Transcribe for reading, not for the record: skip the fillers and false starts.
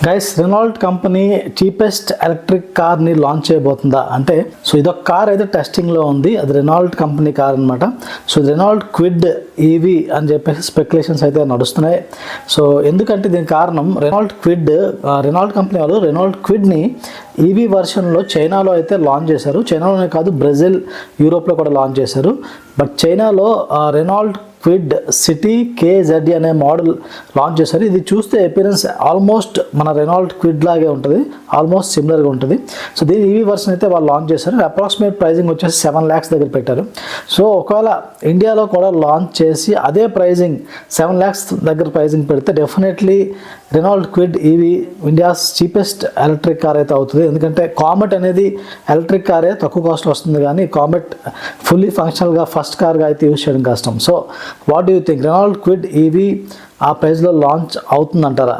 Guys, Renault company cheapest electric కార్ని launch చేయబోతుందా అంటే, so ఇదొక కార్ అయితే టెస్టింగ్లో ఉంది. అది రెనాల్ట్ కంపెనీ కార్ అనమాట. సో రెనాల్ట్ క్విడ్ ఈవీ అని చెప్పేసి స్పెక్యులేషన్స్ అయితే నడుస్తున్నాయి. సో ఎందుకంటే దీని కారణం రెనాల్ట్ కంపెనీ వాళ్ళు రెనాల్ట్ క్విడ్ని ఈవీ వర్షన్లో చైనాలో అయితే లాంచ్ చేశారు. చైనాలోనే కాదు, బ్రెజిల్, యూరోప్లో కూడా లాంచ్ చేశారు. బట్ చైనాలో రెనాల్ట్ క్విడ్ సిటీ KZ అనే మోడల్ లాంచ్ చేశారు. ఇది చూస్తే అపిరెన్స్ ఆల్మోస్ట్ మన రెనాల్ట్ క్విడ్ లాగే ఉంటుంది, ఆల్మోస్ట్ సిమిలర్గా ఉంటుంది. సో దీని ఈవీ వర్షన్ అయితే వాళ్ళు లాంచ్ చేశారు. అప్రాక్సిమేట్ ప్రైజింగ్ వచ్చేసి 7 lakhs దగ్గర పెట్టారు. సో ఒకవేళ ఇండియాలో కూడా లాంచ్ చేసి అదే ప్రైజింగ్ 7 lakhs దగ్గర ప్రైజింగ్ పెడితే definitely Renault quid EV India's cheapest electric car అయితే అవుతుంది. ఎందుకంటే కామెట్ అనేది ఎలక్ట్రిక్ కారే, తక్కువ కాస్ట్ వస్తుంది, కానీ కామెట్ ఫుల్లీ ఫంక్షనల్గా ఫస్ట్ కార్గా అయితే యూజ్ చేయడం కష్టం. So what do you think, Renault quid EV ఆ ప్రైస్లో లాంచ్ అవుతుందంటారా?